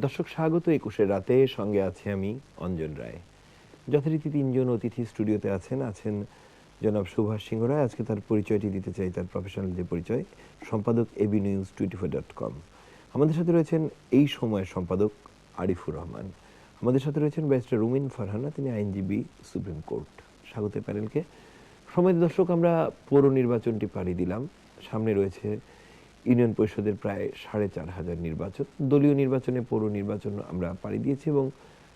দর্শক স্বাগত ২১-এর রাতে, সঙ্গে আছে আমি অঞ্জন রায়। যথারীতি তিনজন অতিথি স্টুডিওতে আছেন জনাব সুভাষ সিংহ রায়। আজকে তার পরিচয়টি দিতে চাই, তার প্রফেশনাল যে পরিচয়, সম্পাদক abnews24.com। আমাদের সাথে রয়েছেন এই সময়ের সম্পাদক আরিফুর রহমান। আমাদের সাথে রয়েছেন ব্যারিস্টার রুমিন ফারহানা, তিনি আইনজীবী, সুপ্রিম কোর্ট। স্বাগত প্যানেলকে। সময় দর্শক, আমরা পৌর নির্বাচনটি পাড়ি দিলাম। সামনে রয়েছে ইউনিয়ন পরিষদের প্রায় ৪,৫০০ নির্বাচন, দলীয় নির্বাচনে পৌর নির্বাচন আমরা পাড়ি দিয়েছি এবং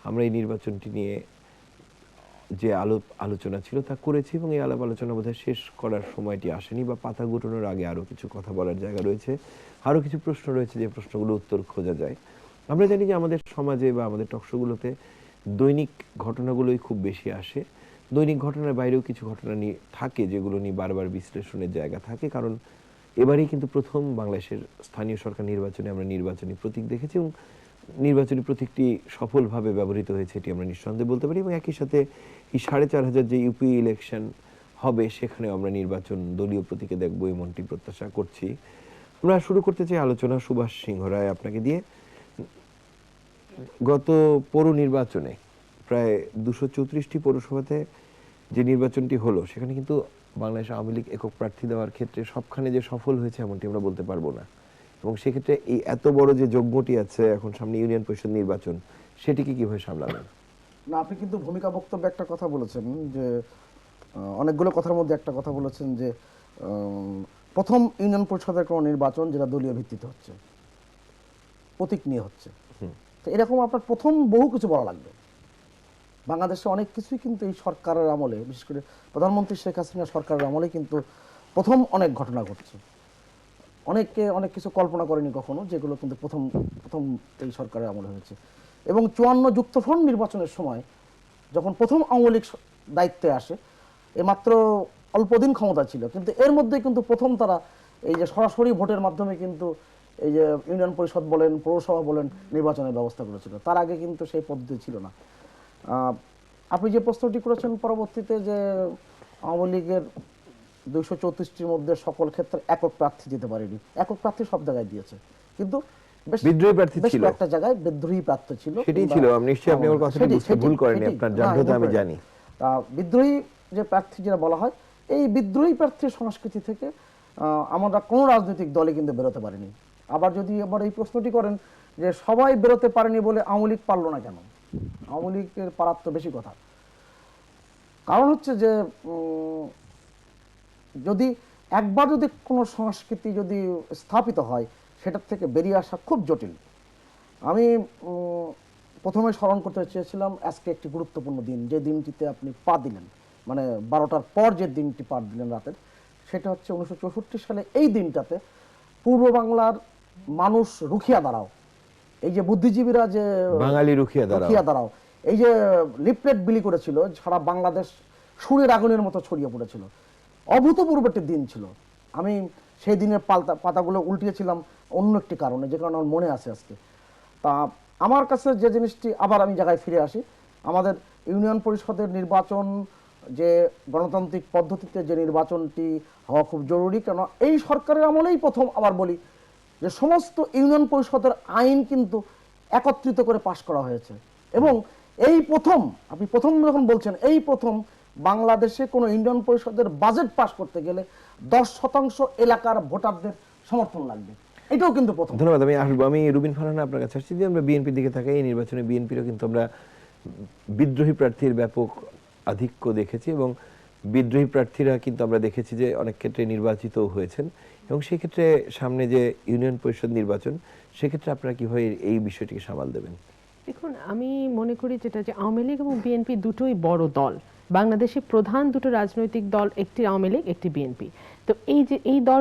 আমরা এই নির্বাচনটি নিয়ে যে আলোচনা ছিল তা করেছি এবং এই আলাপ আলোচনা বোধহয় শেষ করার সময়টি আসেনি, বা পাতা গুটানোর আগে আরও কিছু কথা বলার জায়গা রয়েছে, আরও কিছু প্রশ্ন রয়েছে যে প্রশ্নগুলো উত্তর খোঁজা যায়। আমরা জানি যে আমাদের সমাজে বা আমাদের টকশোগুলোতে দৈনিক ঘটনাগুলোই খুব বেশি আসে। দৈনিক ঘটনার বাইরেও কিছু ঘটনা নিয়ে থাকে যেগুলো নিয়ে বারবার বিশ্লেষণের জায়গা থাকে, কারণ এবারেই কিন্তু প্রথম বাংলাদেশের স্থানীয় সরকার নির্বাচনে আমরা নির্বাচনী প্রতীক দেখেছি এবং নির্বাচনী প্রতীকটি সফলভাবে ব্যবহৃত হয়েছে, এটি আমরা নিঃসন্দেহে বলতে পারি। এবং একই সাথে এই ৪,৫০০ যে ইউপি ইলেকশন হবে, সেখানেও আমরা নির্বাচন দলীয় প্রতীকে দেখব এমনটি প্রত্যাশা করছি। আমরা শুরু করতে চাই আলোচনা সুভাষ সিংহ রায় আপনাকে দিয়ে। গত পৌর নির্বাচনে প্রায় ২৩৪টি পৌরসভাতে যে নির্বাচনটি হলো, সেখানে কিন্তু বাংলাদেশ আওয়ামী লীগ একক প্রার্থী দেওয়ার ক্ষেত্রে সবখানে যে সফল হয়েছে এমনটি আমরা বলতে পারবো না। এবং সেক্ষেত্রে এই এত বড় যে যজ্ঞটি আছে এখন সামনে ইউনিয়ন পরিষদ নির্বাচন, সেটিকে কিভাবে সামলাবেন? না, আপনি কিন্তু ভূমিকা বক্তব্যে একটা কথা বলেছেন যে অনেকগুলো কথার মধ্যে একটা কথা বলেছেন যে প্রথম ইউনিয়ন পরিষদের কোনো নির্বাচন যেটা দলীয় ভিত্তিতে হচ্ছে, প্রতীক নিয়ে হচ্ছে। তো এরকম আপনার প্রথম বহু কিছু বলা লাগবে। বাংলাদেশে অনেক কিছুই কিন্তু এই সরকারের আমলে, বিশেষ করে প্রধানমন্ত্রী শেখ হাসিনা সরকারের আমলে কিন্তু প্রথম অনেক ঘটনা ঘটছে। অনেকে অনেক কিছু কল্পনা করেনি কখনো, যেগুলো কিন্তু প্রথম প্রথম এই সরকারের আমলে হয়েছে। এবং ৫৪ যুক্তফ্রন্ট নির্বাচনের সময় যখন প্রথম আওয়ামী লীগ দায়িত্বে আসে, এ মাত্র অল্পদিন ক্ষমতা ছিল, কিন্তু এর মধ্যে কিন্তু প্রথম তারা এই যে সরাসরি ভোটের মাধ্যমে কিন্তু এই যে ইউনিয়ন পরিষদ বলেন, পৌরসভা বলেন, নির্বাচনের ব্যবস্থা করেছিল। তার আগে কিন্তু সেই পদ্ধতি ছিল না। আপনি যে প্রশ্নটি করেছেন পরবর্তীতে যে আওয়ামী লীগের ২৩৪টির মধ্যে সকল ক্ষেত্রে একক প্রার্থী দিতে পারেনি, একক প্রার্থী সব জায়গায় দিয়েছে, কিন্তু বিদ্রোহী প্রার্থী ছিল, একটা জায়গায় বিদ্রোহী প্রার্থী ছিল। সেটাই ছিল। আমি নিশ্চয়ই আপনি আমার কথাটি বুঝতে ভুল করেননি, আপনার জানতে আমি জানি। বিদ্রোহী যে প্রার্থী যেটা বলা হয়, এই বিদ্রোহী প্রার্থীর সংস্কৃতি থেকে আমরা কোনো রাজনৈতিক দলে কিন্তু বেরোতে পারিনি। আবার যদি আবার এই প্রশ্নটি করেন যে সবাই বেরোতে পারেনি বলে আওয়ামী লীগ পারলো না কেন, আওয়ামী লীগের পারার তো বেশি কথা। কারণ হচ্ছে যে যদি একবার যদি কোনো সংস্কৃতি যদি স্থাপিত হয়, সেটার থেকে বেরিয়ে আসা খুব জটিল। আমি প্রথমে স্মরণ করতে চেয়েছিলাম আজকে একটি গুরুত্বপূর্ণ দিন, যে দিনটিতে আপনি পা দিলেন, মানে ১২টার পর যে দিনটি পা দিলেন রাতের, সেটা হচ্ছে ১৯৬৪ সালে এই দিনটাতে পূর্ব বাংলার মানুষ রুখিয়া দাঁড়াও, এই যে বুদ্ধিজীবীরা যে বাঙালি রুখিয়া দাঁড়াও, এই যে লিফলেট বিলি করেছিল, সারা বাংলাদেশ সুরের আগুনের মতো ছড়িয়ে পড়েছিল। অভূতপূর্ব একটি দিন ছিল। আমি সেই দিনের পাতাগুলো উল্টিয়েছিলাম অন্য একটি কারণে, যে কারণে আমার মনে আছে আজকে। তা আমার কাছে যে জিনিসটি, আবার আমি জায়গায় ফিরে আসি, আমাদের ইউনিয়ন পরিষদের নির্বাচন যে গণতান্ত্রিক পদ্ধতিতে যে নির্বাচনটি হওয়া খুব জরুরি, কেন এই সরকারের আমলেই প্রথম, আবার বলি, যে সমস্ত ইউনিয়ন পরিষদের আইন কিন্তু একত্রিত করে পাশ করা হয়েছে। এবং এই প্রথম, আপনি প্রথম যখন বলছেন, এই প্রথম বাংলাদেশে কোনো ইউনিয়ন পরিষদের বাজেট পাস করতে গেলে ১০% এলাকার ভোটারদের সমর্থন লাগবে, এটাও কিন্তু প্রথম। ধন্যবাদ। আমি আসবো, আমি রুবিন ফারহানা আপনার কাছে আসছি। যে আমরা বিএনপির দিকে থাকি, এই নির্বাচনে বিএনপিরও কিন্তু আমরা বিদ্রোহী প্রার্থীর ব্যাপক আধিক্য দেখেছি এবং বিদ্রোহী প্রার্থীরা কিন্তু আমরা দেখেছি যে অনেক ক্ষেত্রে নির্বাচিত হয়েছেন। এবং সেক্ষেত্রে সামনে যে ইউনিয়ন পরিষদ নির্বাচন, সেক্ষেত্রে আপনারা কিভাবে এই বিষয়টিকে সামাল দেবেন? দেখুন, আমি মনে করি যেটা, যে আওয়ামী লীগ এবং বিএনপি দুটোই বড় দল। বাংলাদেশে প্রধান দুটো রাজনৈতিক দল, একটি আওয়ামী লীগ, একটি বিএনপি। তো এই যে এই দল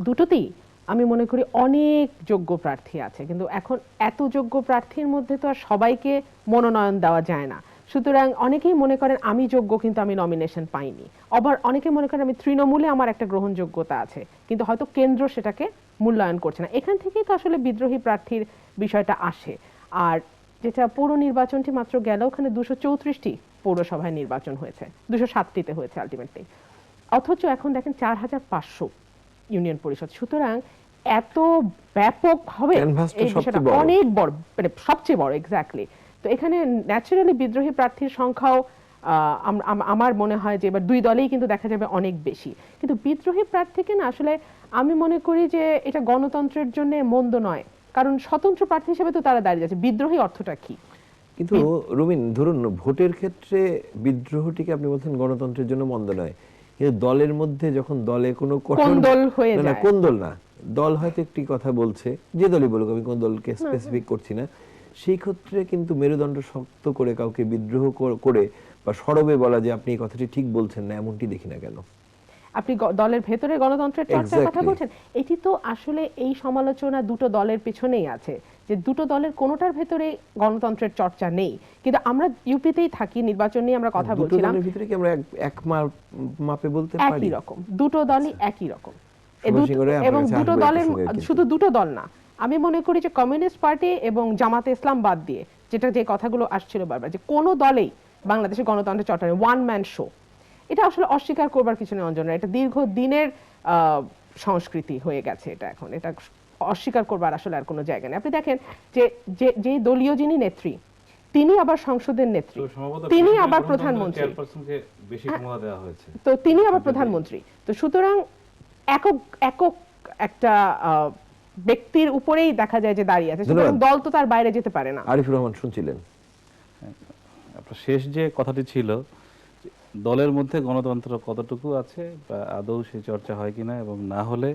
দুটোতেই আমি মনে করি অনেক যোগ্য প্রার্থী আছে, কিন্তু এখন এত যোগ্য প্রার্থীর মধ্যে তো আর সবাইকে মনোনয়ন দেওয়া যায় না। সুতরাং অনেকেই মনে করেন আমি যোগ্য কিন্তু আমি নমিনেশন পাইনি, আবার অনেকে মনে করেন আমি তৃণমূলে আমার একটা গ্রহণযোগ্যতা আছে, কিন্তু হয়তো কেন্দ্র সেটাকে মূল্যায়ন করছে না। এখান থেকেই তো আসলে বিদ্রোহী প্রার্থীর বিষয়টা আসে। আর যেটা পৌর নির্বাচনটি মাত্র গেল, ওখানে ২৩৪টি পৌরসভায় নির্বাচন হয়েছে, ২০৭টিতে হয়েছে আলটিমেটলি। অথচ এখন দেখেন ৪,৫০০ ইউনিয়ন পরিষদ। সুতরাং এত ব্যাপক হবে ক্যানভাসটা এই বিষয়টা সবচেয়ে বড়। অনেক বড়, মানে সবচেয়ে বড়, এক্স্যাক্টলি। তো এখানে ন্যাচারালি বিদ্রোহী প্রার্থীর সংখ্যাও আমার মনে হয় যে এবার দুই দলেই কিন্তু দেখা যাবে অনেক বেশি। কিন্তু বিদ্রোহী প্রার্থীকে না আসলে আমি মনে করি যে এটা গণতন্ত্রের জন্য মন্দ নয়, কারণ স্বতন্ত্র প্রার্থী হিসেবে তো তারা দাঁড়িয়ে যাচ্ছে। বিদ্রোহী অর্থটা কি? কিন্তু রুমিন, ধরুন ভোটের ক্ষেত্রে বিদ্রোহটিকে আপনি বলছেন গণতন্ত্রের জন্য মন্দ নয়, কিন্তু দলের মধ্যে যখন দলে কোনো কোন দল হয়ে না, যায়? কোন দল না, দল হয়তো একটি কথা বলছে, যে দলই বলুক, আমি কোন দলকে স্পেসিফিক করছি না, সেই ক্ষেত্রে কিন্তু মেরুদণ্ড শক্ত করে কাউকে বিদ্রোহ করে বা সরবে বলা যে আপনি এই কথাটি ঠিক বলছেন না, এমনটি দেখি না কেন। আপনি দলের ভেতরে গণতন্ত্রের চর্চার কথা Exactly. বলছেন। এটি তো আসলে এই সমালোচনা দুটো দলের পেছনেই আছে, যে দুটো দলের কোনোটার ভেতরে গণতন্ত্রের চর্চা নেই। কিন্তু আমরা ইউপিতেই থাকি, নির্বাচন নিয়ে আমরা কথা দুটো বলছিলাম, দলের ভিতরে কি আমরা এক মাপে বলতে পারি? একই রকম, দুটো দলই একই রকম। সুভাষ সিংহ রায় আপনার এবং কাছে দুটো আসবে এই দলের, প্রসঙ্গে কিন্তু। শুধু দুটো দল না, আমি মনে করি যে কমিউনিস্ট পার্টি এবং জামাতে ইসলাম বাদ দিয়ে, যেটা যে কথাগুলো আসছিল বারবার, যে কোনো দলেই বাংলাদেশের গণতন্ত্রের চর্চা নেই, ওয়ান ম্যান শো, এটা আসলে অস্বীকার করবার কিছু নেই অঞ্জনা। এটা দীর্ঘদিনের সংস্কৃতি হয়ে গেছে, এটা এখন এটা অস্বীকার করবার আসলে আর কোনো জায়গা নেই। আপনি দেখেন যে যে দলীয় যিনি নেত্রী, তিনি আবার সংসদের নেত্রী, তিনি আবার প্রধানমন্ত্রী, চেয়ারপারসনকে বেশি ক্ষমতা দেওয়া হয়েছে। তো তিনি আবার প্রধানমন্ত্রী। তো সুতরাং একক একক একটা ব্যক্তির উপরেই দেখা যায় যে দাঁড়িয়ে আছে, সুতরাং ধন্যবাদ। দল তো তার বাইরে যেতে পারে না। আরিফুর রহমান শুনছিলেন। আপনার শেষ যে কথাটি ছিল, দলের মধ্যে গণতন্ত্র কতটুকু আছে বা আদৌ সেই চর্চা হয় কিনা, এবং না হলে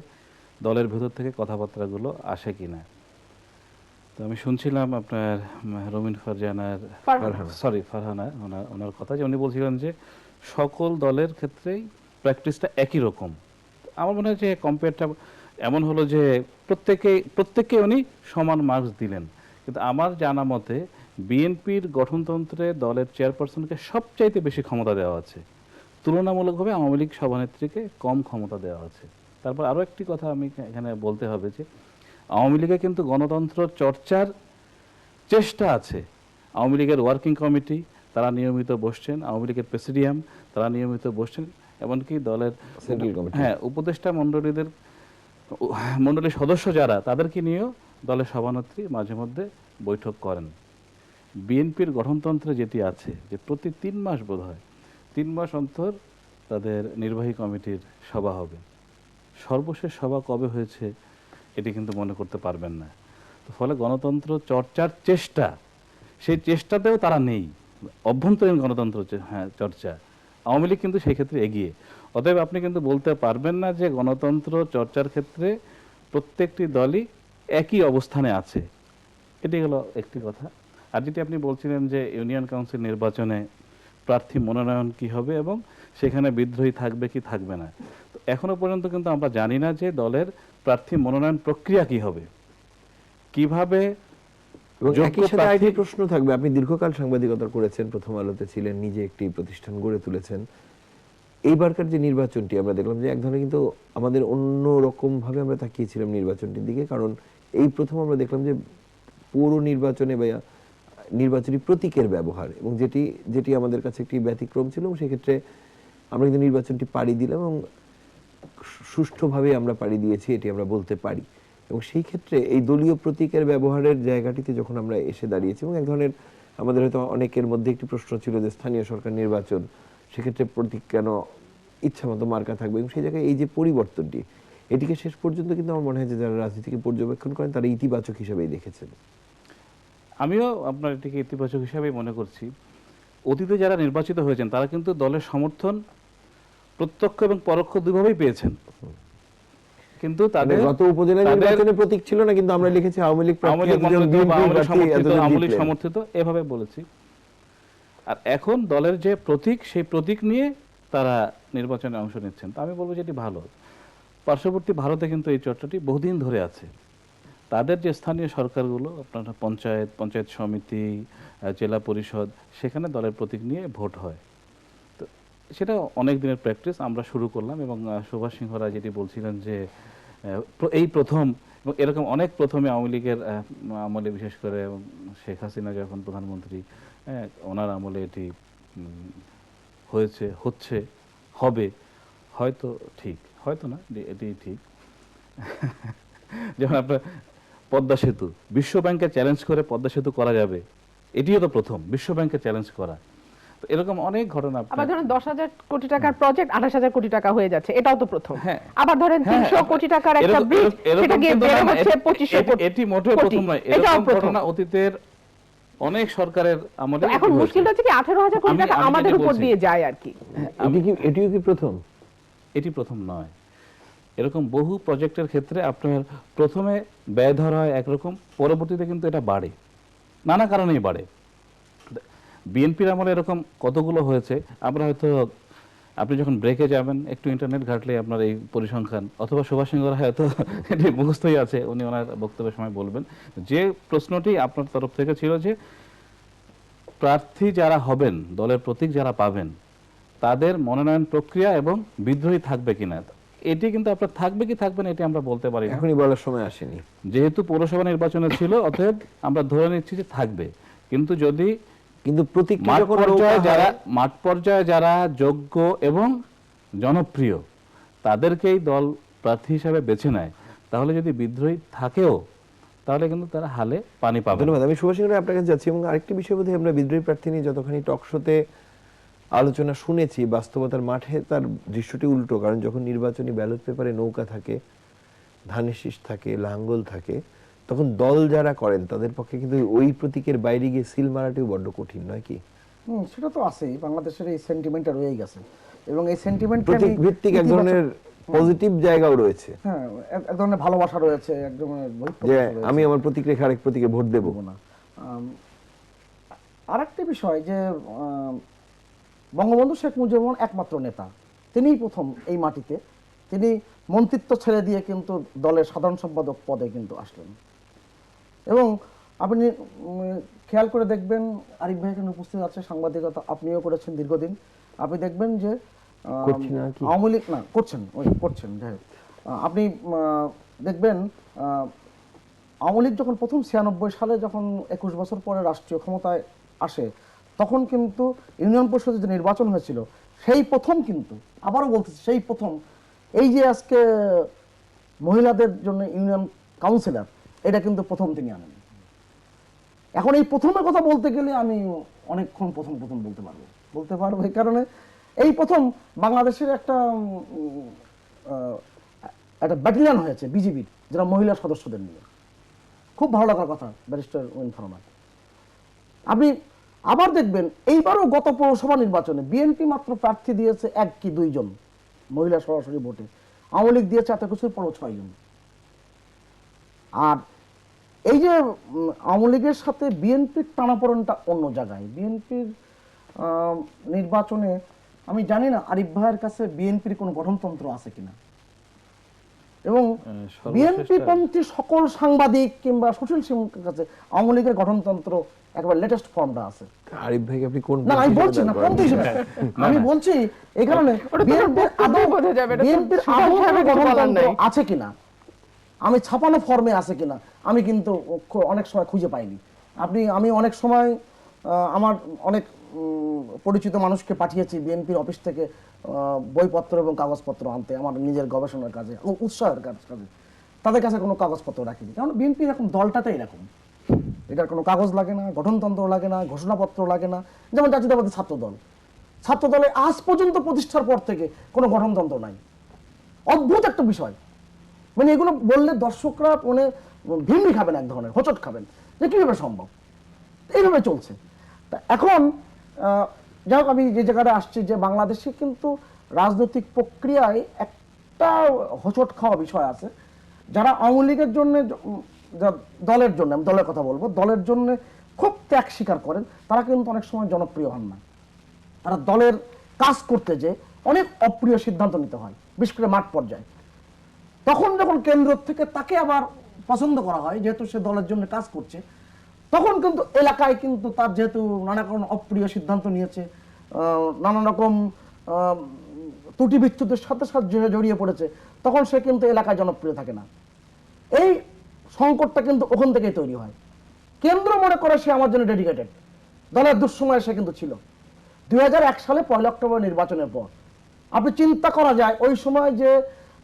দলের ভেতর থেকে কথাবার্তাগুলো আসে কিনা। তো আমি শুনছিলাম আপনার রমিন ফারজানার, ফারহানা, ওনার কথা, যে উনি বলছিলেন যে সকল দলের ক্ষেত্রেই প্র্যাকটিসটা একই রকম। আমার মনে হয় যে কম্পেয়ারটা এমন হলো যে প্রত্যেককে উনি সমান মার্কস দিলেন। কিন্তু আমার জানা মতে বিএনপির গঠনতন্ত্রে দলের চেয়ারপারসনকে সবচাইতে বেশি ক্ষমতা দেওয়া আছে, তুলনামূলকভাবে আওয়ামী লীগ সভানেত্রীকে কম ক্ষমতা দেওয়া আছে। তারপর আরও একটি কথা আমি এখানে বলতে হবে যে আওয়ামী লীগে কিন্তু গণতন্ত্র চর্চার চেষ্টা আছে। আওয়ামী লীগের ওয়ার্কিং কমিটি তারা নিয়মিত বসছেন, আওয়ামী লীগের প্রেসিডিয়াম তারা নিয়মিত বসছেন, এমনকি দলের উপদেষ্টা মণ্ডলীর সদস্য যারা, তাদেরকে নিয়েও দলের সভানেত্রী মাঝে মধ্যে বৈঠক করেন। বিএনপির গঠনতন্ত্রে যেটি আছে যে প্রতি 3 মাস বোধ হয় 3 মাস অন্তর তাদের নির্বাহী কমিটির সভা হবে। সর্বশেষ সভা কবে হয়েছে এটি কিন্তু মনে করতে পারবেন না। তো ফলে গণতন্ত্র চর্চার চেষ্টা, সেই চেষ্টাতেও তারা নেই। অভ্যন্তরীণ গণতন্ত্র চর্চা, আওয়ামী লীগ কিন্তু সেই ক্ষেত্রে এগিয়ে। অতএব আপনি কিন্তু বলতে পারবেন না যে গণতন্ত্র চর্চার ক্ষেত্রে প্রত্যেকটি দলই একই অবস্থানে আছে। এটি হলো একটি কথা। আর যেটি আপনি বলছিলেন যে ইউনিয়ন কাউন্সিল নির্বাচনে প্রার্থী মনোনয়ন কি হবে এবং সেখানে বিদ্রোহী থাকবে কি থাকবে না, তো এখনো পর্যন্ত কিন্তু আমরা জানি না যে দলের প্রার্থী মনোনয়ন প্রক্রিয়া কি হবে, কিভাবে। এবং একই সাথে আরেকটি প্রশ্ন থাকবে, আপনি দীর্ঘকাল সাংবাদিকতা করেছেন, প্রথম আলোতে ছিলেন, নিজে একটি প্রতিষ্ঠান গড়ে তুলেছেন। এইবারকার যে নির্বাচনটি আমরা দেখলাম যে এক ধরনের কিন্তু আমাদের অন্য রকম ভাবে আমরা তাকিয়েছিলাম নির্বাচনটির দিকে, কারণ এই প্রথম আমরা দেখলাম যে পৌর নির্বাচনে বা নির্বাচনী প্রতীকের ব্যবহার, এবং যেটি আমাদের কাছে একটি ব্যতিক্রম ছিল, এবং সেক্ষেত্রে আমরা কিন্তু নির্বাচনটি পাড়ি দিলাম এবং সুষ্ঠুভাবে আমরা পাড়ি দিয়েছি, এটি আমরা বলতে পারি। এবং সেই ক্ষেত্রে এই দলীয় প্রতীকের ব্যবহারের জায়গাটিতে যখন আমরা এসে দাঁড়িয়েছি, এবং এক ধরনের আমাদের হয়তো অনেকের মধ্যে একটি প্রশ্ন ছিল যে স্থানীয় সরকার নির্বাচন, সেক্ষেত্রে প্রতীক কেন ইচ্ছা মতো মার্কা থাকবে, এবং সেই জায়গায় এই যে পরিবর্তনটি, এটিকে শেষ পর্যন্ত কিন্তু আমার মনে হয় যে যারা রাজনীতিকে পর্যবেক্ষণ করেন তারা ইতিবাচক হিসেবেই দেখেছেন। আমিও আপনার এটিকে ইতিবাচক হিসাবেই মনে করছি। অতীতে যারা নির্বাচিত হয়েছেন তারা কিন্তু দলের সমর্থন প্রত্যক্ষ এবং পরোক্ষ দুইভাবেই পেয়েছেন, কিন্তু তাদের গত উপজেলা নির্বাচনে প্রতীক ছিল না, কিন্তু আমরা লিখেছি আওয়ামী লীগ সমর্থিত, এভাবে বলেছি। আর এখন দলের যে প্রতীক, সেই প্রতীক নিয়ে তারা নির্বাচনে অংশ নিচ্ছেন। তো আমি বলবো যে এটি ভালো। পার্শ্ববর্তী ভারতে কিন্তু এই চর্চাটি বহুদিন ধরে আছে। তাদের যে স্থানীয় সরকারগুলো, আপনার পঞ্চায়েত সমিতি, জেলা পরিষদ, সেখানে দলের প্রতীক নিয়ে ভোট হয়। তো সেটা অনেক দিনের প্র্যাকটিস আমরা শুরু করলাম। এবং সুভাষ সিংহ রায় যেটি বলছিলেন যে এই প্রথম, এবং এরকম অনেক প্রথমে আওয়ামী লীগের আমলে, বিশেষ করে শেখ হাসিনা যখন প্রধানমন্ত্রী, ওনার আমলে এটি হচ্ছে, হবে, হয়তো ঠিক, হয়তো না, এটি ঠিক। যেমন আপনার পদ্মা সেতু, বিশ্ব ব্যাংকে চ্যালেঞ্জ করে পদ্মা সেতু করা যাবে, এটিও তো প্রথম বিশ্ব ব্যাংকে চ্যালেঞ্জ করা। তো এরকম অনেক ঘটনা আবার ধরেন 10,000 কোটি টাকার প্রজেক্ট 28,000 কোটি টাকা হয়ে যাচ্ছে, এটাও তো প্রথম। হ্যাঁ। আবার ধরেন 300 কোটি টাকার একটা ব্রিজ, সেটা গিয়ে বের হচ্ছে 2500 কোটি। এটি মোটেও প্রথম নয়, এরকম ঘটনা অতীতের অনেক সরকারের আমলে। এখন মুশকিলটা হচ্ছে কি 18,000 কোটি টাকা আমাদের উপর দিয়ে যায় আর কি। এটিও কি প্রথম? এটি প্রথম নয়, এরকম বহু প্রজেক্টের ক্ষেত্রে আপনার প্রথমে ব্যয় ধরা হয় একরকম, পরবর্তীতে কিন্তু এটা বাড়ে, নানা কারণেই বাড়ে। বিএনপির আমলে এরকম কতগুলো হয়েছে, আমরা হয়তো আপনি যখন ব্রেকে যাবেন একটু ইন্টারনেট ঘাটলে আপনার এই পরিসংখ্যান, অথবা সুভাষ সিংহ রায় হয়তো এটি মুখস্থই আছে, উনি ওনার বক্তব্যের সময় বলবেন। যে প্রশ্নটি আপনার তরফ থেকে ছিল যে প্রার্থী যারা হবেন, দলের প্রতীক যারা পাবেন, তাদের মনোনয়ন প্রক্রিয়া এবং বিদ্রোহী থাকবে কিনা, এটি কিন্তু আপনার থাকবে কি থাকবে না এটি আমরা বলতে পারি না, এখনই বলার সময় আসেনি। যেহেতু পৌরসভা নির্বাচনে ছিল, অতএব আমরা ধরে নিচ্ছি যে থাকবে। কিন্তু প্রতীক মাঠ পর্যায়ে যারা যোগ্য এবং জনপ্রিয় তাদেরকেই দল প্রার্থী হিসাবে বেছে নেয়, তাহলে যদি বিদ্রোহী থাকেও তাহলে কিন্তু তারা হালে পানি পাবে। ধন্যবাদ। আমি সুভাষ সিংহ রায় আপনার কাছে যাচ্ছি, এবং আরেকটি বিষয় বোধহয় আমরা বিদ্রোহী প্রার্থী নিয়ে যতখানি টক শোতে আলোচনা শুনেছি, বাস্তবতার মাঠে তার দৃশ্যটি উল্টো। কারণ যখন নির্বাচনী ব্যালট পেপারে নৌকা থাকে, ধানের শীষ থাকে, লাঙ্গল থাকে, তখন দল যারা করেন তাদের পক্ষে কিন্তু ওই প্রতীকের বাইরে গিয়ে সিল মারাটিও বড্ড কঠিন, নয় কি? সেটা তো আছেই, বাংলাদেশের এই সেন্টিমেন্টটা রয়েই গেছে, এবং এই সেন্টিমেন্ট প্রতীক ভিত্তিক এক ধরনের পজিটিভ জায়গাও রয়েছে। হ্যাঁ, এক ধরনের ভালোবাসা রয়েছে, এক ধরনের যে আমি আমার প্রতীক রেখে আরেক প্রতীকে ভোট দেব না। আরেকটা বিষয় যে বঙ্গবন্ধু শেখ মুজিবুর রহমান একমাত্র নেতা, তিনিই প্রথম এই মাটিতে, তিনি মন্ত্রিত্ব ছেড়ে দিয়ে কিন্তু দলের সাধারণ সম্পাদক পদে কিন্তু আসলেন। এবং আপনি খেয়াল করে দেখবেন, আরিফ ভাই এখানে উপস্থিত আছে, সাংবাদিকতা আপনিও করেছেন দীর্ঘদিন, আপনি দেখবেন যে আওয়ামী লীগ করছেন যাই হোক, আপনি দেখবেন আওয়ামী লীগ যখন প্রথম 96 সালে যখন 21 বছর পরে রাষ্ট্রীয় ক্ষমতায় আসে, তখন কিন্তু ইউনিয়ন পরিষদের যে নির্বাচন হয়েছিল, সেই প্রথম কিন্তু, আবারও বলতেছি, সেই প্রথম এই যে আজকে মহিলাদের জন্য ইউনিয়ন কাউন্সিলর, এটা কিন্তু প্রথম তিনি আনেন। এখন এই প্রথমের কথা বলতে গেলে আমি অনেকক্ষণ প্রথম বলতে পারবো এই কারণে, এই প্রথম বাংলাদেশের একটা ব্যাটালিয়ন হয়েছে বিজিবির, যারা মহিলা সদস্যদের নিয়ে। খুব ভালো লাগার কথা ব্যারিস্টার ওয়েন ফারমান। আপনি আবার দেখবেন এইবারও গত পৌরসভা নির্বাচনে বিএনপি মাত্র প্রার্থী দিয়েছে 1 কি 2 জন মহিলা সরাসরি ভোটে, আওয়ামী লীগ দিয়েছে এত কিছুর পরও 6 জন। আর এই যে আওয়ামী লীগের সাথে বিএনপির টানাপোড়েনটা অন্য জায়গায়। বিএনপির নির্বাচনে আমি জানি না আরিফ ভাইয়ের কাছে বিএনপির কোনো গঠনতন্ত্র আছে কিনা, এবং বিএনপি পন্থী সকল সাংবাদিক কিংবা সুশীল সিংহের কাছে আওয়ামী লীগের গঠনতন্ত্র একবার লেটেস্ট ফর্মটা আছে। আরিফ ভাই আপনি কোন? না, আমি বলছি না পন্থী হিসেবে, আমি বলছি এই কারণে বিএনপির গঠনতন্ত্র আছে কিনা, আমি ছাপানো ফর্মে আছে কিনা আমি কিন্তু অনেক সময় খুঁজে পাইনি। আমি অনেক সময় আমার অনেক পরিচিত মানুষকে পাঠিয়েছি বিএনপির অফিস থেকে বইপত্র এবং কাগজপত্র আনতে, আমার নিজের গবেষণার কাজে, উৎসাহের কাজে। তাদের কাছে কোনো কাগজপত্র রাখিনি, কারণ বিএনপি এরকম দলটাতে এরকম, এটার কোনো কাগজ লাগে না, গঠনতন্ত্র লাগে না, ঘোষণাপত্র লাগে না। যেমন জাতীয়তাবাদী ছাত্র দলে আজ পর্যন্ত প্রতিষ্ঠার পর থেকে কোনো গঠনতন্ত্র নাই। অদ্ভুত একটা বিষয়, মানে এগুলো বললে দর্শকরা মানে ভিমড়ি খাবেন, এক ধরনের হোঁচট খাবেন যে কিভাবে সম্ভব, এইভাবে চলছে। তা এখন যাই হোক, আমি যে জায়গাটা আসছি যে বাংলাদেশে কিন্তু রাজনৈতিক প্রক্রিয়ায় একটা হোঁচট খাওয়া বিষয় আছে। যারা আওয়ামী লীগের জন্য, দলের জন্য, আমি দলের কথা বলবো, দলের জন্য খুব ত্যাগ স্বীকার করেন, তারা কিন্তু অনেক সময় জনপ্রিয় হন না। তারা দলের কাজ করতে যে অনেক অপ্রিয় সিদ্ধান্ত নিতে হয়, বিশেষ করে মাঠ পর্যায়ে। তখন যখন কেন্দ্র থেকে তাকে আবার পছন্দ করা হয়, যেহেতু সে দলের জন্য কাজ করছে, তখন কিন্তু এলাকায় কিন্তু তার যেহেতু নানা রকম অপ্রিয় সিদ্ধান্ত নিয়েছে, নানা রকম ত্রুটি বিচ্যুতির সাথে জড়িয়ে পড়েছে, তখন সে কিন্তু এলাকায় জনপ্রিয় থাকে না। এই সংকটটা কিন্তু ওখান থেকেই তৈরি হয়। কেন্দ্র মনে করে সে আমার জন্য ডেডিকেটেড, দলের দুঃসময়ে সে কিন্তু ছিল। 2001 সালে 1 অক্টোবর নির্বাচনের পর আপনি চিন্তা করা যায়, ওই সময় যে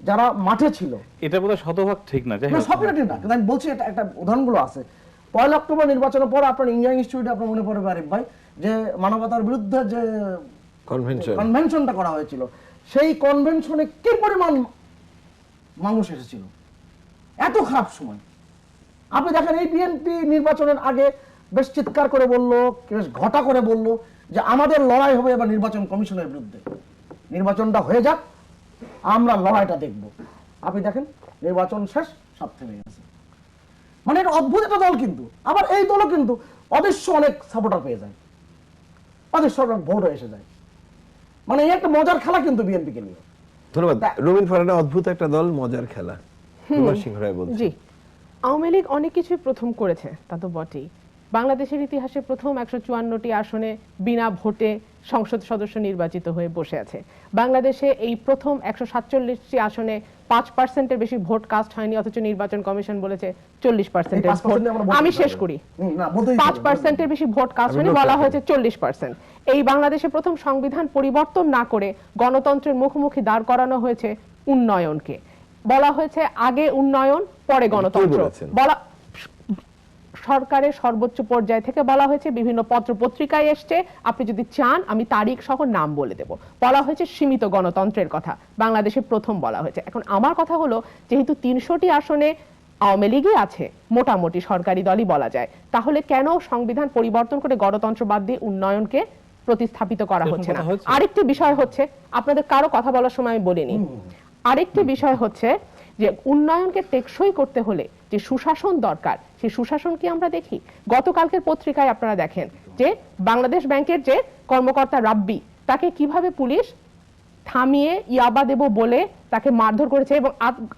যারা মাঠে ছিল, এটা বোধহয় শতভাগ ঠিক না, যাই হোক। সবটা ঠিক না, কিন্তু আমি বলছি এটা একটা উদাহরণগুলো আছে। 1 অক্টোবর নির্বাচনের পর আপনার ইঞ্জিনিয়ারিং ইনস্টিটিউটে আপনার মনে পড়বে আরিফ ভাই, যে মানবতার বিরুদ্ধে যে কনভেনশনটা করা হয়েছিল, সেই কনভেনশনে কি পরিমাণ মানুষ এসেছিল, এত খারাপ সময়। আপনি দেখেন এই বিএনপি নির্বাচনের আগে বেশ চিৎকার করে বলল, বেশ ঘটা করে বলল যে আমাদের লড়াই হবে এবার নির্বাচন কমিশনের বিরুদ্ধে, নির্বাচনটা হয়ে যাক, আমরা লড়াইটা দেখব। আপনি দেখেন নির্বাচন শেষ, সব থেমে গেছে। মানে এটা অদ্ভুত একটা দল, কিন্তু আবার এই দলও কিন্তু অদৃশ্য অনেক সাপোর্টার পেয়ে যায়, অদৃশ্য অনেক ভোটও এসে যায়। মানে এই একটা মজার খেলা কিন্তু বিএনপিকে নিয়ে। ধন্যবাদ রবিন ফারহানা। অদ্ভুত একটা দল, মজার খেলা। সুভাষ সিংহ রায় বলছেন। জি, আওয়ামী লীগ অনেক কিছুই প্রথম করেছে, তা তো বটেই। বাংলাদেশের ইতিহাসে প্রথম 154টি আসনে বিনা ভোটে সংসদ সদস্য নির্বাচিত হয়ে বসে আছে। বাংলাদেশে এই প্রথম 147টি আসনে 5%-এর বেশি ভোট কাস্ট হয়নি, অথচ নির্বাচন কমিশন বলেছে 40%-এর ভোট। আমি শেষ করি, 5%-এর বেশি ভোট কাস্ট হয়নি, বলা হয়েছে 40%। এই বাংলাদেশে প্রথম সংবিধান পরিবর্তন না করে গণতন্ত্রের মুখোমুখি দাঁড় করানো হয়েছে উন্নয়নকে। বলা হয়েছে আগে উন্নয়ন পরে গণতন্ত্র। বলা সরকারের সর্বোচ্চ পর্যায় থেকে বলা হয়েছে, বিভিন্ন পত্র পত্রিকায় এসছে, আপনি যদি চান আমি তারিখ সহ নাম বলে দেব। বলা হয়েছে সীমিত গণতন্ত্রের কথা, বাংলাদেশে প্রথম বলা হয়েছে। এখন আমার কথা হলো, যেহেতু 300টি আসনে আওয়ামী লীগই আছে, মোটামুটি সরকারি দলই বলা যায়, তাহলে কেন সংবিধান পরিবর্তন করে গণতন্ত্র বাদ দিয়ে উন্নয়নকে প্রতিস্থাপিত করা হচ্ছে না? আরেকটি বিষয় হচ্ছে, আপনাদের কারো কথা বলার সময় আমি বলিনি, আরেকটি বিষয় হচ্ছে যে উন্নয়নকে টেকসই করতে হলে যে সুশাসন দরকার, সেই সুশাসন কি আমরা দেখি? গতকালকের পত্রিকায় আপনারা দেখেন যে বাংলাদেশ ব্যাংকের যে কর্মকর্তা রাব্বি, তাকে কিভাবে পুলিশ থামিয়ে ইয়াবা দেব বলে তাকে মারধর করেছে, এবং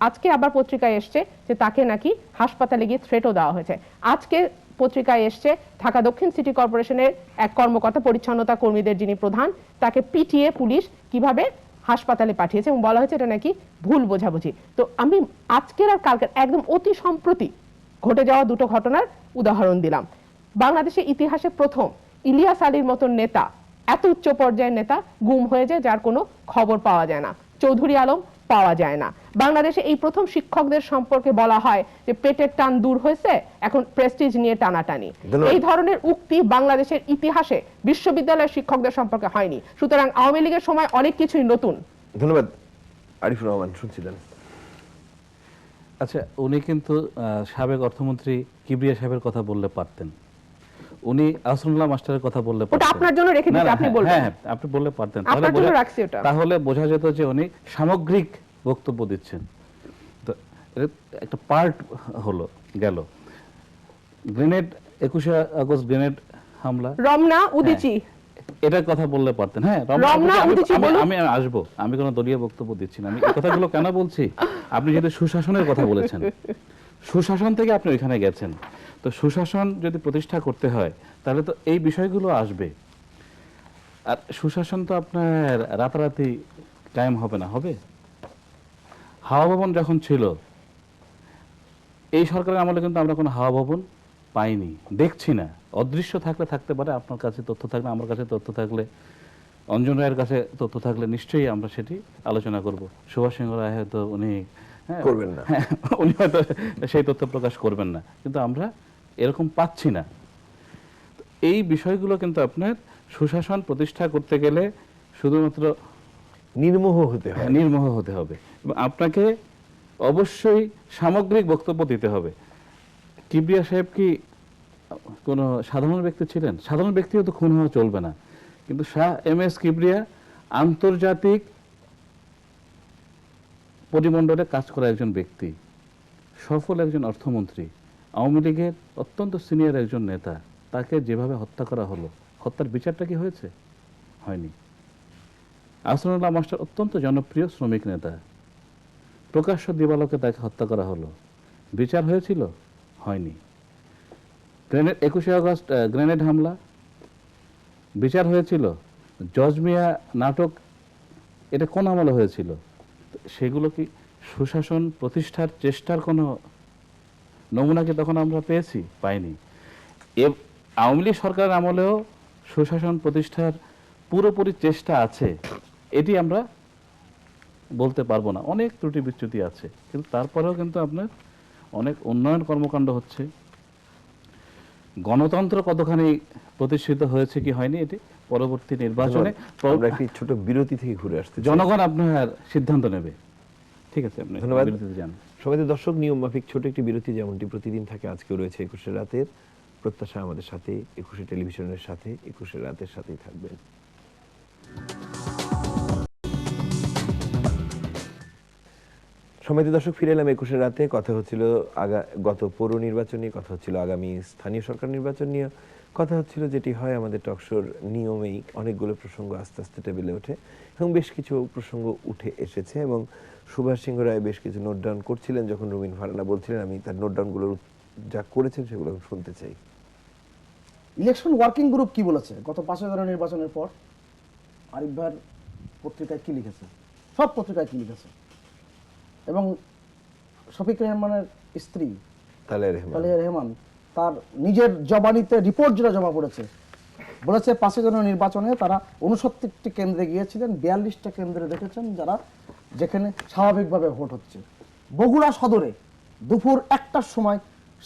আজকে আবার পত্রিকায় এসছে যে তাকে নাকি হাসপাতালে গিয়ে থ্রেটও দেওয়া হয়েছে। আজকে পত্রিকায় এসছে ঢাকা দক্ষিণ সিটি কর্পোরেশনের এক কর্মকর্তা, পরিচ্ছন্নতা কর্মীদের যিনি প্রধান, তাকে পিটিয়ে পুলিশ কিভাবে হাসপাতালে পাঠিয়েছে, এবং বলা হয়েছে এটা নাকি ভুল বোঝাবুঝি। তো আমি আজকের আর কালকের একদম অতি সম্প্রতি ঘটে যাওয়া দুটো ঘটনার উদাহরণ দিলাম। বাংলাদেশের ইতিহাসে প্রথম ইলিয়াস আলীর মতন নেতা, এত উচ্চ পর্যায়ের নেতা গুম হয়ে যায়, যার কোনো খবর পাওয়া যায় না। চৌধুরী আলম পাওয়া যায় না। বাংলাদেশে এই প্রথম শিক্ষকদের সম্পর্কে বলা হয় যে পেটের টান দূর হয়েছে, এখন প্রেস্টিজ নিয়ে টানাটানি। এই ধরনের উক্তি বাংলাদেশের ইতিহাসে বিশ্ববিদ্যালয়ের শিক্ষকদের সম্পর্কে হয়নি। সুতরাং আওয়ামী লীগের সময় অনেক কিছুই নতুন। ধন্যবাদ। আরিফুর রহমান শুনছিলেন। আচ্ছা, উনি কিন্তু সাবেক অর্থমন্ত্রী কিবরিয়া সাহেবের কথা বললে পারতেন, উনি আহসানুল্লাহ মাস্টারের কথা বললে পারতেন। ওটা আপনার জন্য রেখে দিতে, আপনি বলবেন। হ্যাঁ, আপনি বললে পারতেন, আপনার জন্য রাখছি ওটা। তাহলে বোঝা যেত যে উনি সামগ্রিক বক্তব্য দিচ্ছেন। তো একটা পার্ট হলো গেল গ্রেনেড, 21শে আগস্ট গ্রেনেড হামলা, রমনা উদিচি, এটার কথা বললে পারতেন। হ্যাঁ, আমি আসবো, আমি কোনো দলীয় বক্তব্য দিচ্ছি না। আমি এই কথাগুলো কেন বলছি, আপনি যেহেতু সুশাসনের কথা বলেছেন, সুশাসন থেকে আপনি ওইখানে গেছেন, তো সুশাসন যদি প্রতিষ্ঠা করতে হয় তাহলে তো এই বিষয়গুলো আসবে। আর সুশাসন তো আপনার রাতারাতি কায়েম হবে না, হবে? হাওয়া ভবন যখন ছিল, এই সরকারের আমলে কিন্তু আমরা কোনো হাওয়া ভবন পাইনি, দেখছি না। অদৃশ্য থাকলে থাকতে পারে, আপনার কাছে তথ্য থাকলে, আমার কাছে তথ্য থাকলে, অঞ্জন রায়ের কাছে তথ্য থাকলে নিশ্চয়ই আমরা সেটি আলোচনা করব। সুভাষ সিংহ রায় হয়তো উনি করবেন না, উনি হয়তো সেই তথ্য প্রকাশ করবেন না, কিন্তু আমরা এরকম পাচ্ছি না। এই বিষয়গুলো কিন্তু আপনার সুশাসন প্রতিষ্ঠা করতে গেলে শুধুমাত্র নির্মোহ হতে হবে, নির্মোহ হতে হবে, এবং আপনাকে অবশ্যই সামগ্রিক বক্তব্য দিতে হবে। কিবরিয়া সাহেব কি কোনো সাধারণ ব্যক্তি ছিলেন? সাধারণ ব্যক্তিও তো খুন হওয়া চলবে না, কিন্তু শাহ এম.এস. কিবরিয়া আন্তর্জাতিক পরিমণ্ডলে কাজ করা একজন ব্যক্তি, সফল একজন অর্থমন্ত্রী, আওয়ামী লীগের অত্যন্ত সিনিয়র একজন নেতা। তাকে যেভাবে হত্যা করা হলো, হত্যার বিচারটা কি হয়েছে? হয়নি। আহসানুল্লাহ মাস্টার অত্যন্ত জনপ্রিয় শ্রমিক নেতা, প্রকাশ্য দিবালোকে তাকে হত্যা করা হলো, বিচার হয়েছিল? হয়নি। 21শে আগস্ট গ্রেনেড হামলা, বিচার হয়েছিল? জজ মিয়া নাটক, এটা কোন আমলে হয়েছিল? সেগুলো কি সুশাসন প্রতিষ্ঠার চেষ্টার কোনো নমুনা কি তখন আমরা পেয়েছি? পাইনি। আওয়ামী লীগ সরকারের আমলেও সুশাসন প্রতিষ্ঠার পুরোপুরি চেষ্টা আছে, এটি আমরা বলতে পারবো না, অনেক ত্রুটি বিচ্যুতি আছে, কিন্তু তারপরেও কিন্তু আপনার অনেক উন্নয়ন কর্মকাণ্ড হচ্ছে। গণতন্ত্র কতখানি প্রতিষ্ঠিত হয়েছে কি হয়নি, এটি পরবর্তী নির্বাচনে আমরা একটি ছোট বিরতি থেকে ঘুরে আসতে চাই। জনগণ আপনার সিদ্ধান্ত নেবে। ঠিক আছে, আপনি ধন্যবাদ। বিরতিতে যান। সবাই দর্শক, নিয়ম মাফিক ছোট একটি বিরতি যেমনটি প্রতিদিন থাকে আজকেও রয়েছে 21 রাতের। প্রত্যাশা আমাদের সাথে 21 টেলিভিশনের সাথে 21 রাতের সাথেই থাকবেন। সম্মানিত দর্শক, ফিরে এলাম 21 রাতে। কথা হচ্ছিল গত পৌর নির্বাচন নিয়ে, কথা হচ্ছিল আগামী স্থানীয় সরকার নির্বাচন নিয়ে, কথা হচ্ছিল যেটি হয় আমাদের টকশোর নিয়মেই অনেকগুলো প্রসঙ্গ আস্তে আস্তে টেবিলে ওঠে এবং বেশ কিছু প্রসঙ্গ উঠে এসেছে এবং সুভাষ সিংহ রায় বেশ কিছু নোট ডাউন করছিলেন যখন রুমিন ফারহানা বলছিলেন। আমি তার নোট ডাউনগুলো যা করেছেন সেগুলো শুনতে চাই। ইলেকশন ওয়ার্কিং গ্রুপ কি বলেছে গত 5 জানুয়ারি নির্বাচনের পর? আরিফ ভাইয়ের পত্রিকায় কি লিখেছে, সব পত্রিকায় কি লিখেছে, এবং শফিক রেহমানের স্ত্রী তালিয়া রহমান তার নিজের জবানিতে রিপোর্ট যেটা জমা পড়েছে, বলেছে 5 জানুয়ারি নির্বাচনে তারা 69টি কেন্দ্রে গিয়েছিলেন, 42টা কেন্দ্রে দেখেছেন যেখানে স্বাভাবিকভাবে ভোট হচ্ছে। বগুড়া সদরে দুপুর 1টার সময়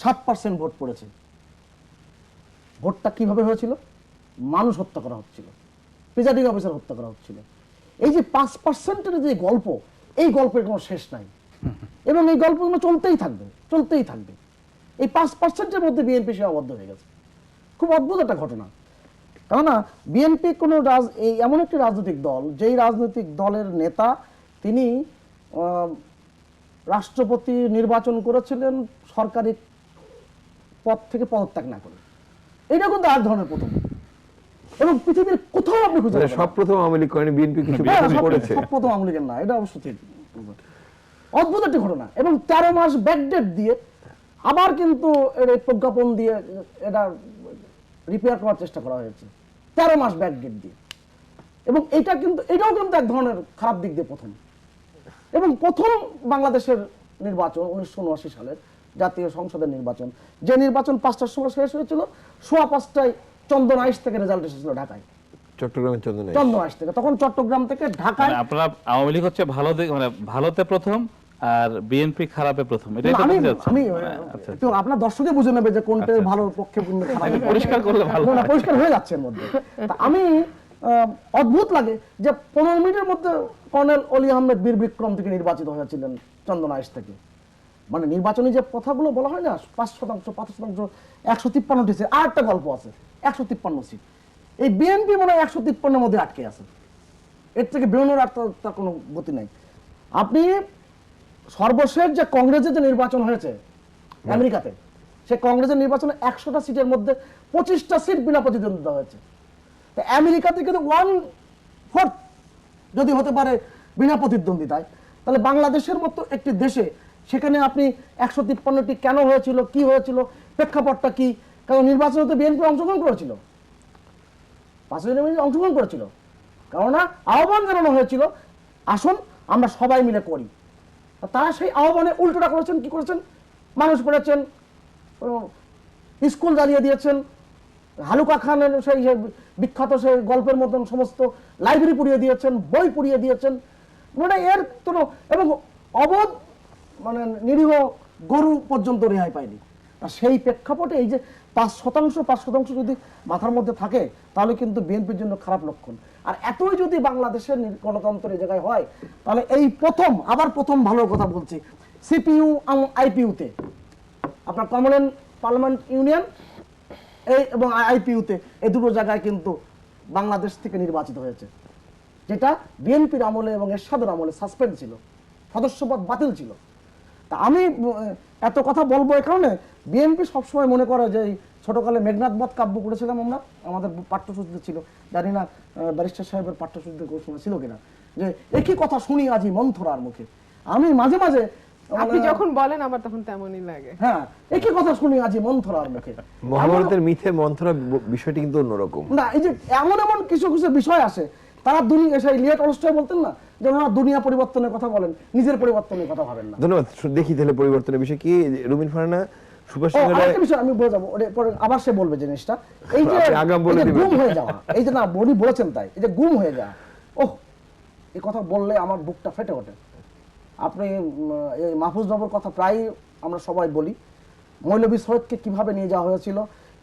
7% ভোট পড়েছে। ভোটটা কিভাবে হয়েছিল? মানুষ হত্যা করা হচ্ছিল, প্রিজাইডিং অফিসার হত্যা করা হচ্ছিল। এই যে 5%-এর যে গল্প, এই গল্পের কোনো শেষ নাই এবং এই গল্পগুলো চলতেই থাকবে। এই 5%-এর মধ্যে বিএনপি সীমাবদ্ধ হয়ে গেছে। খুব অদ্ভুত একটা ঘটনা। কেননা বিএনপি কোনো এমন একটি রাজনৈতিক দল, যেই রাজনৈতিক দলের নেতা তিনি রাষ্ট্রপতি নির্বাচন করেছিলেন সরকারি পদ থেকে পদত্যাগ না করে। এটা কিন্তু এক ধরনের প্রথম, এবং পৃথিবীর কোথাও আপনি খুঁজে পাবেন না। সব প্রথম আওয়ামী লীগ করেনি, বিএনপি কিছু করেছে। সব প্রথম আওয়ামী লীগের না, এটা অবশ্য ঠিক। অদ্ভুত একটি ঘটনা। এবং 13 মাস ব্যাকডেট দিয়ে আবার কিন্তু এর প্রজ্ঞাপন দিয়ে এটা রিপেয়ার করার চেষ্টা করা হয়েছে, 13 মাস ব্যাকডেট দিয়ে। এবং এটাও কিন্তু এক ধরনের খারাপ দিক দিয়ে প্রথম। এবং প্রথম বাংলাদেশের নির্বাচন 1979 সালের জাতীয় সংসদের নির্বাচন, যে নির্বাচন 5টার সময় শেষ হয়েছিল, 5:15টায় চন্দন আইস থেকে রেজাল্ট এসেছিল ঢাকায়, চট্টগ্রামের চন্দন আইস থেকে। তখন চট্টগ্রাম থেকে ঢাকায় আপনারা আওয়ামী লীগ হচ্ছে ভালোতে প্রথম আর বিএনপি খারাপে প্রথম, এটাই তো বুঝতে যাচ্ছে। আমি তো আপনার দর্শকে বুঝে নেবে যে কোনটা ভালো পক্ষে কোনটা খারাপ, পরিষ্কার করলে ভালো না, পরিষ্কার হয়ে যাচ্ছে এর মধ্যে। তা আমি অদ্ভুত লাগে যে 15 মিনিটের মধ্যে কর্নেল অলি আহমেদ বীর বিক্রম থেকে নির্বাচিত হয়েছিলেন চন্দন আইস থেকে। মানে নির্বাচনী যে কথাগুলো বলা হয় না, 5%, 5%, 153টি সিট। আর একটা গল্প আছে, 153 সিট। এই বিএনপি মনে হয় 153-এর মধ্যে আটকে আছে, এর থেকে বেরোনোর আর তার কোনো গতি নাই। আপনি সর্বশেষ যে কংগ্রেসের যে নির্বাচন হয়েছে আমেরিকাতে, সে কংগ্রেসের নির্বাচনে 100টা সিটের মধ্যে 25টা সিট বিনা প্রতিদ্বন্দ্বিতা হয়েছে। তো আমেরিকাতে কিন্তু 1/4 যদি হতে পারে বিনা প্রতিদ্বন্দ্বিতায়, তাহলে বাংলাদেশের মতো একটি দেশে সেখানে আপনি 153টি কেন হয়েছিল, কি হয়েছিল, প্রেক্ষাপটটা কি? কারণ নির্বাচনে তো বিএনপি অংশগ্রহণ করেছিল, 5 জানুয়ারি অংশগ্রহণ করেছিল, কেননা আহ্বান জানানো হয়েছিল আসুন আমরা সবাই মিলে করি। তারা সেই আহ্বানে উল্টোটা করেছেন। কি করেছেন? মানুষ পড়েছেন, স্কুল জ্বালিয়ে দিয়েছেন, হালুকা খানের সেই বিখ্যাত সেই গল্পের মতন সমস্ত লাইব্রেরি পুড়িয়ে দিয়েছেন, বই পুড়িয়ে দিয়েছেন, মানে এর কোনো, এবং অবধ মানে নিরীহ গরু পর্যন্ত রেহাই পায়নি। আর সেই প্রেক্ষাপটে এই যে 5% যদি মাথার মধ্যে থাকে, তাহলে কিন্তু বিএনপির জন্য খারাপ লক্ষণ। আর এতই যদি বাংলাদেশের গণতন্ত্রের জায়গায় হয়, তাহলে এই প্রথম ভালো কথা বলছি, সিপিইউ আইপিইউতে আপনার কমন পার্লামেন্ট ইউনিয়ন এবং আইপিইউতে এই দুটো জায়গায় কিন্তু বাংলাদেশ থেকে নির্বাচিত হয়েছে, যেটা বিএনপির আমলে এবং এরশাদের আমলে সাসপেন্ড ছিল, সদস্যপদ বাতিল ছিল। তা আমি এত কথা বলবো এই কারণে, বিএনপি সবসময় মনে করে যে ছোটকালে মেঘনাদ বধ কাব্য পড়েছিলাম আমরা, আমাদের পাঠ্যসূচিতে ছিল, জানি না ব্যারিস্টার সাহেবের পাঠ্যসূচিতে কোনো সময় ছিল কিনা, যে একই কথা শুনি আজি মন্থরার মুখে। আমি মাঝে মাঝে আপনি যখন বলেন আমার তখন তেমনই লাগে। হ্যাঁ, একই কথা শুনি আজি মন্থরার মুখে। মহাভারতের মিথে মন্থরা বিষয়টি কিন্তু অন্যরকম না, এই যে এমন কিছু বিষয় আসে, তারা দুনিয়া, সেই লিয়া টলস্টয় বলতেন না যে ওনারা দুনিয়া পরিবর্তনের কথা বলেন, নিজের পরিবর্তনের কথা ভাবেন না। ধন্যবাদ। দেখি তাহলে পরিবর্তনের বিষয় কি। রুমিন ফারহানা, সুভাষ সিংহ রায়, আরেকটা বিষয় আমি বলে যাবো, পরে আবার সে বলবে জিনিসটা, এই যে গুম হয়ে যাওয়া, এই যে না উনি বলেছেন তাই, এই যে গুম হয়ে যাওয়া, এই কথা বললে আমার বুকটা ফেটে ওঠে। আপনি এই মাহফুজ বাবুর কথা প্রায় আমরা সবাই বলি, মৌলভী সৈয়দকে কিভাবে নিয়ে যাওয়া হয়েছিল,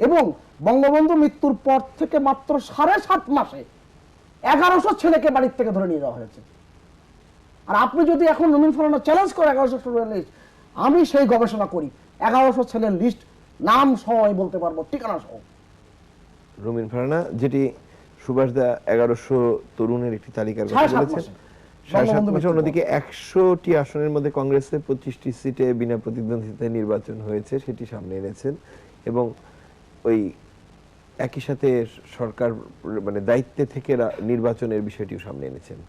এবং বঙ্গবন্ধু মৃত্যুর পর থেকে মাত্র 7.5 মাসে 1100 ছেলেকে বাড়ির থেকে ধরে নিয়ে যাওয়া হয়েছে। আর আপনি যদি এখন নমিন ফরনা চ্যালেঞ্জ করে 1100 ছেলের লিস্ট, আমি সেই গবেষণা করি 1100 ছেলের লিস্ট নাম সহ বলতে পারবো, ঠিকানা সহ। রুমিন ফারহানা, যেটি সুভাষ দা 1100 তরুণের একটি তালিকার কথা 7.5 বলেছেন, মাসে। 7.5 মাসে। অন্যদিকে 100টি আসনের মধ্যে কংগ্রেসের 25টি সিটে বিনা প্রতিদ্বন্দ্বিতায় নির্বাচন হয়েছে, সেটি সামনে এনেছেন, এবং ওই একই সাথে সরকার মানে দায়িত্বে থেকে নির্বাচনের বিষয়টিও সামনে এনেছেন।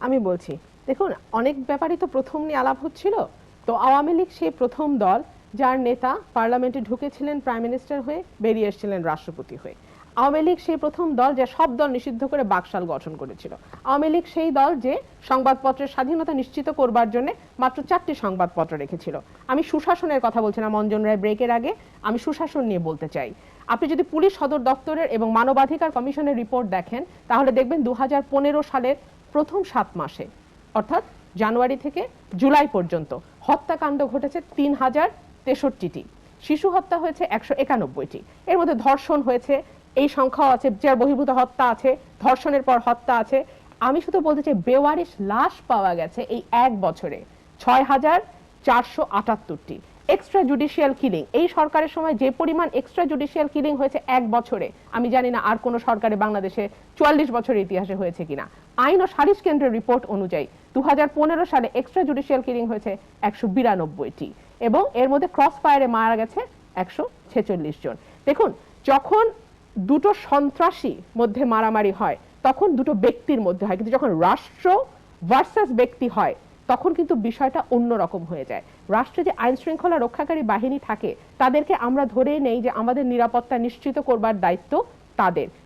আমি বলছি, দেখুন অনেক ব্যাপারই তো প্রথম নিয়ে আলাপ হচ্ছিল। তো আওয়ামী লীগ সেই প্রথম দল যার নেতা পার্লামেন্টে ঢুকেছিলেন প্রাইম মিনিস্টার হয়ে, বেরিয়ে এসেছিলেন রাষ্ট্রপতি হয়ে। আওয়ামী লীগ সেই প্রথম দল যে সব দল নিষিদ্ধ করে বাকশাল গঠন করেছিল। আওয়ামী লীগ সেই দল যে সংবাদপত্রের স্বাধীনতা নিশ্চিত করবার জন্য মাত্র 4টি সংবাদপত্র রেখেছিল। আমি সুশাসনের কথা বলছিলাম অঞ্জন রায় ব্রেকের আগে, আমি সুশাসন নিয়ে বলতে চাই। আপনি যদি পুলিশ সদর দপ্তরের এবং মানবাধিকার কমিশনের রিপোর্ট দেখেন, তাহলে দেখবেন 2015 সালের প্রথম 7 মাসে, অর্থাৎ জানুয়ারি থেকে জুলাই পর্যন্ত হত্যাকাণ্ড ঘটেছে 3063টি, শিশু হত্যা হয়েছে 191টি, এর মধ্যে ধর্ষণ হয়েছে, এই সংখ্যাও আছে, বিচার বহির্ভূত হত্যা আছে, ধর্ষণের পর হত্যা আছে। আমি শুধু বলতে চাই বেওয়ারিশ লাশ পাওয়া গেছে এই 1 বছরে 6478টি। এক্সট্রা জুডিশিয়াল কিলিং, এই সরকারের সময় যে পরিমাণ এক্সট্রা জুডিশিয়াল কিলিং হয়েছে 1 বছরে, আমি জানি না আর কোন সরকারে বাংলাদেশে 44 বছরের ইতিহাসে হয়েছে কিনা। আইন ও সালিশ কেন্দ্রের রিপোর্ট অনুযায়ী 2015 সালে এক্সট্রা জুডিশিয়াল কিলিং হয়েছে 192টি, এবং এর মধ্যে ক্রস ফায়ারে মারা গেছে 146 জন। দেখুন, যখন দুটো সন্ত্রাসী মধ্যে মারামারি হয় তখন দুটো ব্যক্তির মধ্যে হয়, কিন্তু যখন রাষ্ট্র ভার্সাস ব্যক্তি হয় তখন কিন্তু বিষয়টা অন্যরকম হয়ে যায়। রাষ্ট্রে যে আইন শৃঙ্খলা রক্ষাকারী বাহিনী থাকে তাদেরকে আমরা ধরে নেই যে আমাদের নিরাপত্তা নিশ্চিত করবার দায়িত্ব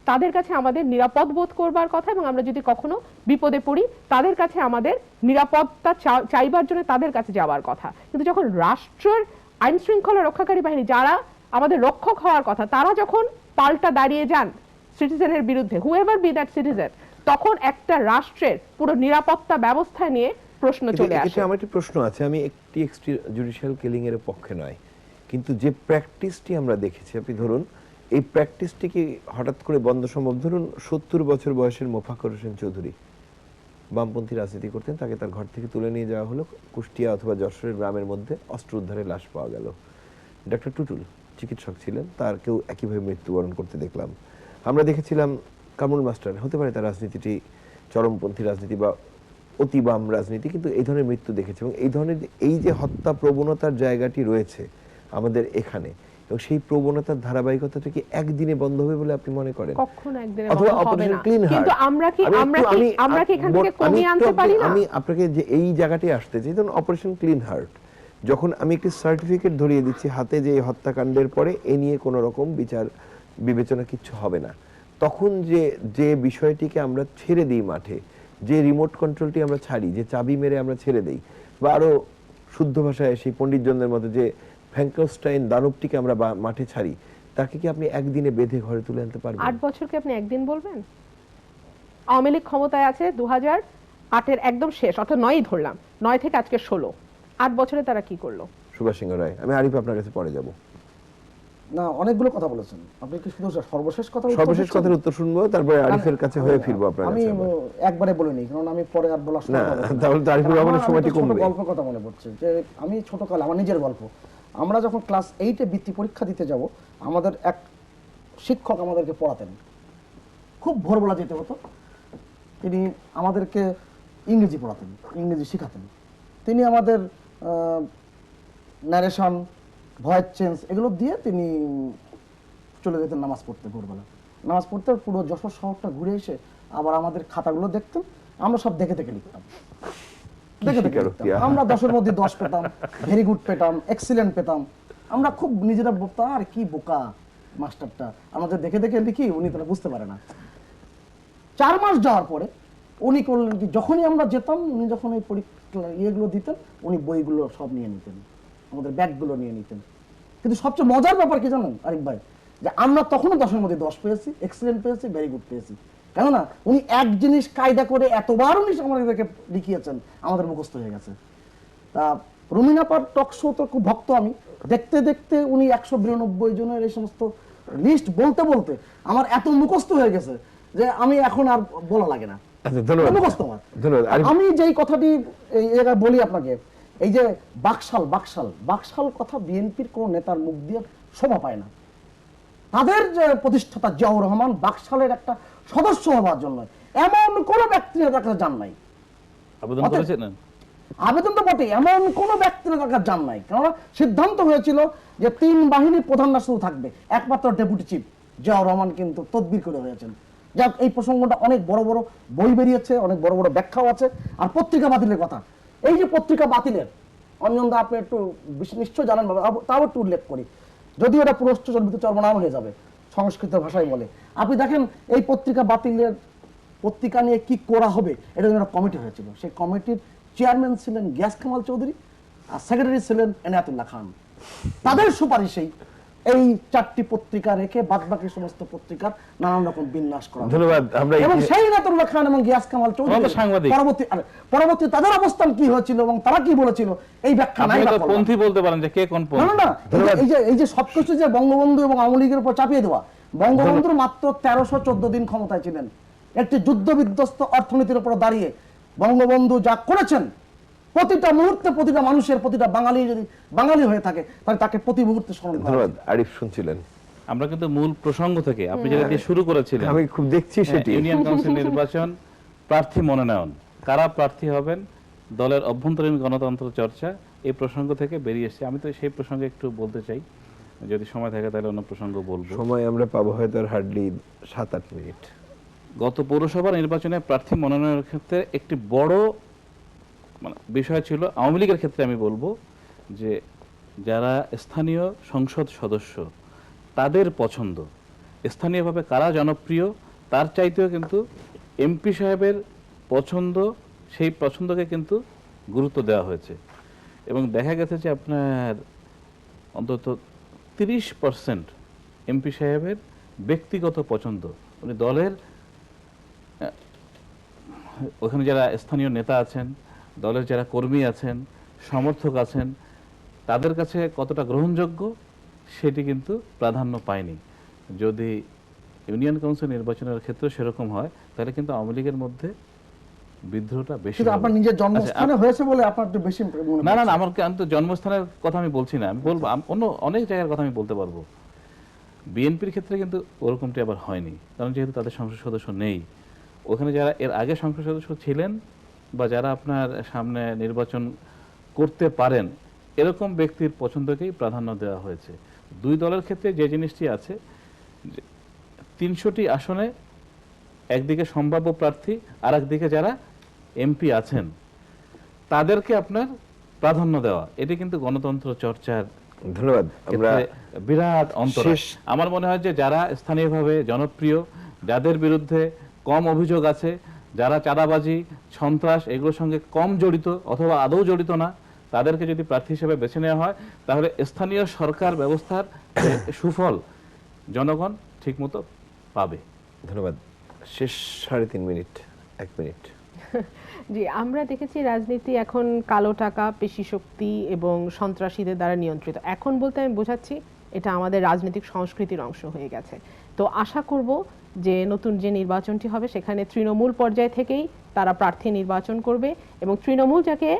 তাদের কাছে আমাদের নিরাপদ বোধ করবার কথা, এবং আমরা যদি কখনো বিপদে পড়ি তাদের কাছে আমাদের নিরাপত্তা চাইবার জন্য তাদের কাছে যাওয়ার কথা। কিন্তু যখন রাষ্ট্রের আইন শৃঙ্খলা রক্ষাকারী বাহিনী, যারা আমাদের রক্ষক হওয়ার কথা, তারা যখন পাল্টা দাঁড়িয়ে যান সিটিজেনের বিরুদ্ধে, হুএভার বি দ্যাট সিটিজেন, তখন একটা রাষ্ট্রের পুরো নিরাপত্তা ব্যবস্থা নিয়ে প্রশ্ন চলে আসে। আমার একটি প্রশ্ন আছে, আমি একটি এক্সট্রা জুডিশিয়াল কিলিং এর পক্ষে নয়, কিন্তু যে প্র্যাকটিসটি আমরা দেখেছি, আপনি ধরুন এই প্র্যাকটিসটি কি হঠাৎ করে বন্ধ সম্ভব? ধরুন 70 বছর বয়সের মোফাক্কর হোসেন চৌধুরী বামপন্থী রাজনীতি করতেন, তাকে তার ঘর থেকে তুলে নিয়ে যাওয়া হলো, কুষ্টিয়া অথবা যশোরের গ্রামের মধ্যে অস্ত্র উদ্ধারে লাশ পাওয়া গেল। ডক্টর টুটুল চিকিৎসক ছিলেন, তার কেউ একইভাবে মৃত্যুবরণ করতে দেখলাম। আমরা দেখেছিলাম কামরুল মাস্টার, হতে পারে তার রাজনীতিটি চরমপন্থী রাজনীতি বা অতি বাম রাজনীতি, কিন্তু এই ধরনের মৃত্যু দেখেছে। এবং এই ধরনের এই যে হত্যা প্রবণতার জায়গাটি রয়েছে আমাদের এখানে, এবং সেই প্রবণতার ধারাবাহিকতাটা কি একদিনে বন্ধ হবে বলে আপনি মনে করেন? কখনো একদিনে বন্ধ হবে না, কিন্তু আমরা কি এখান থেকে কমিয়ে আনতে পারি না? আমি আপনাকে যে এই জায়গাটি আসতে চাই, যেমন অপারেশন ক্লিন হার্ট, যখন আমি একটি সার্টিফিকেট ধরিয়ে দিচ্ছি হাতে যে এই হত্যাকাণ্ডের পরে এ নিয়ে কোনো রকম বিচার বিবেচনা কিছু হবে না, তখন যে বিষয়টিকে আমরা ছেড়ে দিই মাঠে, যে রিমোট কন্ট্রোলটি আমরা ছাড়ি, যে চাবি মেরে আমরা ছেড়ে দেই, বা আরো শুদ্ধ ভাষায় সেই পণ্ডিতজনদের মতো যে ফ্র্যাঙ্কেনস্টাইন দানবটিকে আমরা মাঠে ছাড়ি, তাকে কি আপনি একদিনে বেঁধে ঘরে তুলে আনতে পারবেন? 8 বছরকে আপনি একদিন বলবেন? আওয়ামী লীগ ক্ষমতায় আছে 2008-এর একদম শেষ, অর্থাৎ 9ই ধরলাম, 9 থেকে আজকে 16, 8 বছরে তারা কি করলো? সুভাষ সিংহ রায়, আমি আরিফ আপনার কাছে পরে যাব। না, অনেকগুলো কথা বলেছেন আপনি, কি শুধু সর্বশেষ কথার উত্তর শুনবো, তারপরে আরিফের কাছে হয়ে ফিরবো আপনার কাছে। আমি একবারে বলিনি, কারণ আমি পরে আর বলার সময় পাবো না। তাহলে আরিফুর রহমানের সময়টি কমবে। গল্পের কথা মনে পড়ছে যে আমি ছোটকালে, আমার নিজের গল্প, আমরা যখন ক্লাস 8-এ বৃত্তি পরীক্ষা দিতে যাব, আমাদের এক শিক্ষক আমাদেরকে পড়াতেন, খুব ভোরবেলা যেতে হতো। তিনি আমাদেরকে ইংরেজি পড়াতেন, ইংরেজি শেখাতেন। তিনি আমাদের ন্যারেশন, ভয়েস চেঞ্জ এগুলো দিয়ে তিনি চলে যেতেন নামাজ পড়তে। ভোরবেলা নামাজ পড়তে পুরো যশোর শহরটা ঘুরে এসে আবার আমাদের খাতাগুলো দেখতেন, আমরা সব দেখে দেখে লিখতাম। আমরা 10-এর মধ্যে 10 পেতাম, ভেরি গুড পেতাম, এক্সিলেন্ট পেতাম। আমরা খুব নিজেরা বলতাম, আর কি বোকা মাস্টারটা, আমাদের দেখে দেখে লিখি, উনি তারা বুঝতে পারে না। 4 মাস যাওয়ার পরে উনি করলেন কি, যখনই আমরা যেতাম, উনি যখন এই পরীক্ষা ইয়েগুলো দিতেন, উনি বইগুলো সব নিয়ে নিতেন, আমাদের ব্যাগগুলো নিয়ে নিতেন। কিন্তু সবচেয়ে মজার ব্যাপার কি জানেন আরিফ ভাই, যে আমরা তখনও 10-এর মধ্যে 10 পেয়েছি, এক্সিলেন্ট পেয়েছি, ভেরি গুড পেয়েছি, কেননা উনি এক জিনিস কায়দা করে এতবার উনি আমাদেরকে লিখিয়েছেন, আমাদের মুখস্থ হয়ে গেছে। তা রুমিনাপার টক শো তো খুব ভক্ত আমি, দেখতে দেখতে উনি 192 জনের এই সমস্ত লিস্ট বলতে বলতে আমার এত মুখস্থ হয়ে গেছে যে আমি এখন আর বলা লাগে না। আচ্ছা, ধন্যবাদ। মুখস্থ আমার। ধন্যবাদ। আমি যেই কথাটি এই জায়গায় বলি আপনাকে, এই যে বাকশাল বাকশাল বাকশাল কথা বিএনপির কোন নেতার মুখ দিয়ে শোভা পায় না। তাদের যে প্রতিষ্ঠাতা জিয়াউর রহমান বাকশালের একটা সদস্য হওয়ার জন্য এমন কোন ব্যক্তি তার কাছে যান নাই। আবেদন করেছেন? আবেদন তো বটে, এমন কোন ব্যক্তির তার কাছে যান নাই। কারণ সিদ্ধান্ত হয়েছিল যে 3 বাহিনীর প্রধানরা শুধু থাকবে, একমাত্র ডেপুটি চিফ জিয়াউর রহমান কিন্তু তদবির করে হয়েছেন। যাক, এই প্রসঙ্গটা অনেক বড় বড় বই বেরিয়েছে, অনেক বড় বড় ব্যাখ্যাও আছে। আর পত্রিকা বাতিলের কথা, এই যে পত্রিকা বাতিলের, অঞ্জনদা আপনি একটু নিশ্চয় জানেন, তাও একটু উল্লেখ করি, যদিও এটা পুরস্চর্বিত চর্বনাম হয়ে যাবে সংস্কৃত ভাষায় বলে। আপনি দেখেন এই পত্রিকা বাতিলের, পত্রিকা নিয়ে কি করা হবে এটা জন্য একটা কমিটি হয়েছিল। সেই কমিটির চেয়ারম্যান ছিলেন গিয়াস কামাল চৌধুরী, আর সেক্রেটারি ছিলেন এনায়েতুল্লাহ খান। তাদের সুপারিশেই এই 4টি পত্রিকা রেখে বাদবাকি সমস্ত পত্রিকার নানান রকম বিন্যাস করা। ধন্যবাদ। আমরা এবং সেই এনায়েতুল্লাহ খান এবং গিয়াস কামাল চৌধুরী পরবর্তী তাদের অবস্থান কি হয়েছিল এবং তারা কি বলেছিল এই ব্যাখ্যা নাই। পন্থী বলতে পারেন যে কে কোন পন্থী? না, এই যে সবকিছু যে বঙ্গবন্ধু এবং আওয়ামী লীগের উপর চাপিয়ে দেওয়া, বঙ্গবন্ধুর মাত্র 1314 দিন ক্ষমতায় ছিলেন। একটি যুদ্ধ বিধ্বস্ত অর্থনীতির উপর দাঁড়িয়ে বঙ্গবন্ধু যা করেছেন, প্রতিটা মুহূর্তে প্রতিটা মানুষের, প্রতিটা বাঙালি যদি বাঙালি হয়ে থাকে তাহলে তাকে প্রতি মুহূর্তে স্মরণ করা। ধন্যবাদ। আরিফ শুনছিলেন? আমরা কিন্তু মূল প্রসঙ্গ থেকে আপনি যেটা দিয়ে শুরু করেছিলেন, আমি খুব দেখছি সেটি ইউনিয়ন কাউন্সিল নির্বাচন, প্রার্থী মনোনয়ন, কারা প্রার্থী হবেন, দলের অভ্যন্তরীণ গণতন্ত্র চর্চা, এই প্রসঙ্গ থেকে বেরিয়ে এসেছে। আমি তো সেই প্রসঙ্গে একটু বলতে চাই, যদি সময় থাকে তাহলে অন্য প্রসঙ্গ বলবো। সময় আমরা পাবো হয়তো হার্ডলি 7-8 মিনিট। গত পৌরসভা নির্বাচনে প্রার্থী মনোনয়নের ক্ষেত্রে একটি বড় বিষয় ছিল, আওয়ামী লীগের ক্ষেত্রে আমি বলবো যে যারা স্থানীয় সংসদ সদস্য তাদের পছন্দ, স্থানীয়ভাবে কারা জনপ্রিয় তার চাইতেও কিন্তু এমপি সাহেবের পছন্দ, সেই পছন্দকে কিন্তু গুরুত্ব দেওয়া হয়েছে। এবং দেখা গেছে যে আপনার অন্তত 30% এমপি সাহেবের ব্যক্তিগত পছন্দ, উনি দলের ওখানে যারা স্থানীয় নেতা আছেন, দলের যারা কর্মী আছেন, সমর্থক আছেন, তাদের কাছে কতটা গ্রহণযোগ্য সেটি কিন্তু প্রাধান্য পায়নি। যদি ইউনিয়ন কাউন্সিল নির্বাচনের ক্ষেত্রে সেরকম হয় তাহলে কিন্তু আওয়ামী লীগের মধ্যে বিদ্রোহটা বেশি। আপনার নিজের জন্মস্থানে হয়েছে বলে আপনার একটু বেশি মনে? না, আমার তো জন্মস্থানের কথা আমি বলছি না, আমি বলবো অন্য অনেক জায়গার কথা আমি বলতে পারবো। বিএনপির ক্ষেত্রে কিন্তু ওরকমটি আবার হয়নি, কারণ যেহেতু তাদের সংসদ সদস্য নেই। ওখানে যারা এর আগে সংসদ সদস্য ছিলেন বা যারা আপনার সামনে নির্বাচন করতে পারেন, এরকম ব্যক্তির পছন্দকেই প্রাধান্য দেওয়া হয়েছে। দুই দলের ক্ষেত্রে যে জিনিসটি আছে, 300টি আসনে একদিকে সম্ভাব্য প্রার্থী আর একদিকে যারা এমপি আছেন তাদেরকে আপনার প্রাধান্য দেওয়া, এটি কিন্তু গণতন্ত্র চর্চার ধন্যবাদ। আমরা বিরাট অন্তর। আমার মনে হয় যে যারা স্থানীয়ভাবে জনপ্রিয়, যাদের বিরুদ্ধে কম অভিযোগ আছে, যারা চাঁদাবাজি, সন্ত্রাস এগুলোর সঙ্গে কম জড়িত অথবা আদৌ জড়িত না, তাদেরকে যদি প্রার্থী হিসেবে বেছে নেওয়া হয় তাহলে স্থানীয় সরকার ব্যবস্থার সুফল জনগণ ঠিকমতো পাবে। ধন্যবাদ। শেষ 3.5 মিনিট, 1 মিনিট। জি, আমরা দেখেছি রাজনীতি এখন কালো টাকা, পেশি শক্তি এবং সন্ত্রাসীদের দ্বারা নিয়ন্ত্রিত। এখন বলতে আমি বোঝাচ্ছি এটা আমাদের রাজনৈতিক সংস্কৃতির অংশ হয়ে গেছে। তো আশা করব যে নতুন যে নির্বাচনটি হবে সেখানে তৃণমূল পর্যায় থেকেই তারা প্রার্থী নির্বাচন করবে এবং তৃণমূল যাকে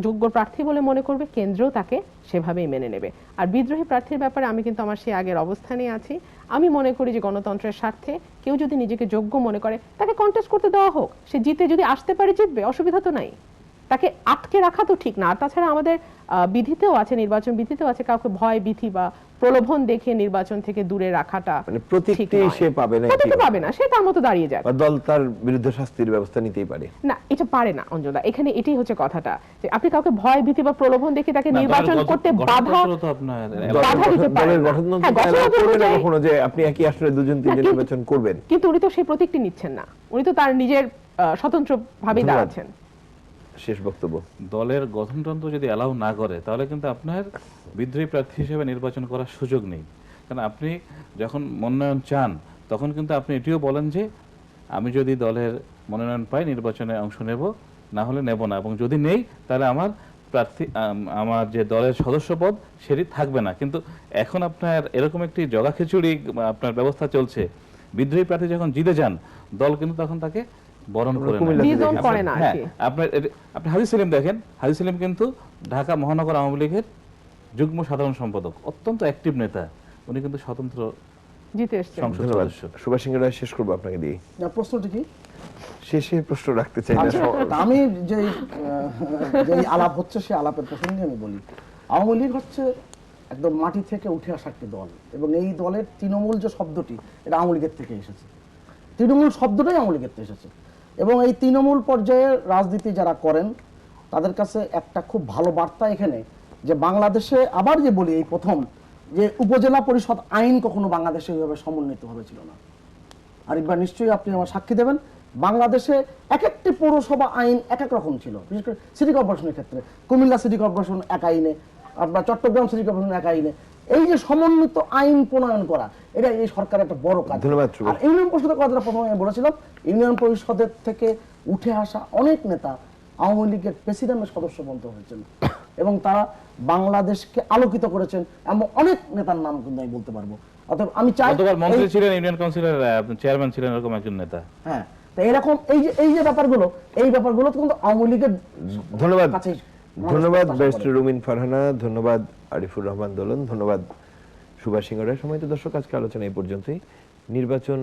যোগ্য প্রার্থী বলে মনে করবে কেন্দ্রও তাকে সেভাবেই মেনে নেবে। আর বিদ্রোহী প্রার্থীর ব্যাপারে আমি কিন্তু আমার সেই আগের অবস্থানেই আছি। আমি মনে করি যে গণতন্ত্রের স্বার্থে কেউ যদি নিজেকে যোগ্য মনে করে তাকে কন্টেস্ট করতে দেওয়া হোক, সে জিতে যদি আসতে পারে জিতবে, অসুবিধা তো নাই। তাকে আটকে রাখা তো ঠিক না। আর তাছাড়া আমাদের বিধিতেও আছে, নির্বাচন বিধিতেও আছে, কাউকে ভয় ভীতি বা প্রলোভন দেখিয়ে নির্বাচন থেকে দূরে রাখাটা মানে প্রতিটি সে পাবে না, প্রতিটি পাবে না, সে তার মতো দাঁড়িয়ে যাবে। দল তার বিরুদ্ধে শাস্তির ব্যবস্থা নিতেই পারে না, এটা পারে না অঞ্জনা। এখানে এটাই হচ্ছে কথাটা, যে আপনি কাউকে ভয় ভীতি বা প্রলোভন দেখে তাকে নির্বাচন করতে বাধা দিতে পারেন। কখনো যে আপনি একই আসলে 2-3 নির্বাচন করবেন, কিন্তু উনি তো সেই প্রতীকটি নিচ্ছেন না, উনি তো তার নিজের স্বতন্ত্র ভাবে দাঁড়াচ্ছেন। শেষ বক্তব্য। দলের গঠনতন্ত্র যদি অ্যালাউ না করে তাহলে কিন্তু আপনার বিদ্রোহী প্রার্থী হিসেবে নির্বাচন করার সুযোগ নেই। কারণ আপনি যখন মনোনয়ন চান তখন কিন্তু আপনি এটিও বলেন যে আমি যদি দলের মনোনয়ন পাই নির্বাচনে অংশ নেব, না হলে নেব না, এবং যদি নেই তাহলে আমার প্রার্থী আমার যে দলের সদস্য পদ সেটি থাকবে না। কিন্তু এখন আপনার এরকম একটি জগা খিচুড়ি আপনার ব্যবস্থা চলছে, বিদ্রোহী প্রার্থী যখন জিতে যান দল কিন্তু তখন তাকে বরণ করে নেয়। বিজন করে না আর হ্যাঁ, কি। আপনি হাজী সেলিম দেখেন, হাজী সেলিম কিন্তু ঢাকা মহানগর আওয়ামী লীগের যুগ্ম সাধারণ সম্পাদক, অত্যন্ত অ্যাক্টিভ নেতা, উনি কিন্তু স্বতন্ত্র জিতে এসছে। সংসদ ধন্যবাদ। সদস্য। সুভাষ সিংহ রায়, শেষ করবো আপনাকে দিয়ে। প্রশ্নটি কি? শেষে প্রশ্ন রাখতে চাই না। আচ্ছা, তা আমি যে আলাপ হচ্ছে সেই আলাপের প্রসঙ্গে আমি বলি, আওয়ামী লীগ হচ্ছে একদম মাটি থেকে উঠে আসা একটি দল, এবং এই দলের তৃণমূল যে শব্দটি, এটা আওয়ামী লীগের থেকে এসেছে। তৃণমূল শব্দটাই আওয়ামী লীগের থেকে এসেছে, এবং এই তৃণমূল পর্যায়ে রাজনীতি যারা করেন তাদের কাছে একটা খুব ভালো বার্তা এখানে, যে বাংলাদেশে আবার যে বলি এই প্রথম যে উপজেলা পরিষদ আইন কখনো বাংলাদেশে এইভাবে সমন্বিতভাবে ছিল না। আরেকবার নিশ্চয়ই আপনি আমার সাক্ষী দেবেন, বাংলাদেশে এক একটি পৌরসভা আইন এক এক রকম ছিল, বিশেষ করে সিটি কর্পোরেশনের ক্ষেত্রে কুমিল্লা সিটি কর্পোরেশন এক আইনে, আপনার চট্টগ্রাম সিটি কর্পোরেশন এক আইনে। এই যে সমন্বিত আইন প্রণয়ন করা, এটা এই সরকারের একটা বড় কাজ। ধন্যবাদ। আর ইউনিয়ন পরিষদের কথা প্রথমে আমি বলেছিলাম, ইউনিয়ন পরিষদের থেকে উঠে আসা অনেক নেতা আওয়ামী লীগের প্রেসিডেন্টের সদস্য পর্যন্ত হয়েছেন, এবং তারা বাংলাদেশকে আলোকিত করেছেন এমন অনেক নেতার নাম কিন্তু আমি বলতে পারবো। অতএব আমি চাই, গতবার মন্ত্রী ছিলেন, ইউনিয়ন কাউন্সিলর, চেয়ারম্যান ছিলেন, এরকম একজন নেতা। হ্যাঁ, তো এরকম এই যে ব্যাপারগুলো, এই ব্যাপারগুলো তো কিন্তু আওয়ামী লীগের ধন্যবাদ। কাছেই ধন্যবাদ মানুষ ব্যারিস্টার রুমিন ফারহানা, ধন্যবাদ আরিফুর রহমান দোলন, ধন্যবাদ সুভাষ সিংহ রায়। সময় তো দর্শক, আজকে আলোচনা এই পর্যন্তই। নির্বাচন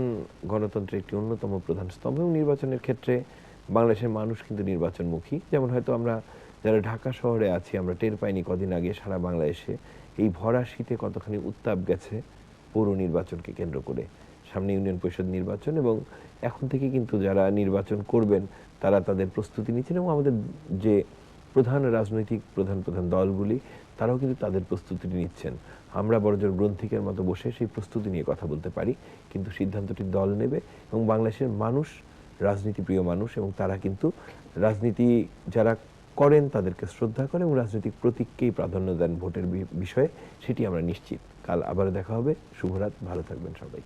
গণতন্ত্রের একটি অন্যতম প্রধান স্তম্ভ, এবং নির্বাচনের ক্ষেত্রে বাংলাদেশের মানুষ কিন্তু নির্বাচনমুখী। যেমন হয়তো আমরা যারা ঢাকা শহরে আছি, আমরা টের পাইনি কদিন আগে সারা বাংলাদেশে এই ভরা শীতে কতখানি উত্তাপ গেছে পৌর নির্বাচনকে কেন্দ্র করে। সামনে ইউনিয়ন পরিষদ নির্বাচন, এবং এখন থেকে কিন্তু যারা নির্বাচন করবেন তারা তাদের প্রস্তুতি নিচ্ছেন, এবং আমাদের যে প্রধান রাজনৈতিক প্রধান দলগুলি তারাও কিন্তু তাদের প্রস্তুতি নিচ্ছেন। আমরা বড়জোর গ্রন্থিকের মতো বসে সেই প্রস্তুতি নিয়ে কথা বলতে পারি, কিন্তু সিদ্ধান্তটি দল নেবে। এবং বাংলাদেশের মানুষ রাজনীতিপ্রিয় মানুষ, এবং তারা কিন্তু রাজনীতি যারা করেন তাদেরকে শ্রদ্ধা করে, এবং রাজনৈতিক প্রতীককেই প্রাধান্য দেন ভোটের বিষয়ে, সেটি আমরা নিশ্চিত। কাল আবারও দেখা হবে। শুভরাত, ভালো থাকবেন সবাই।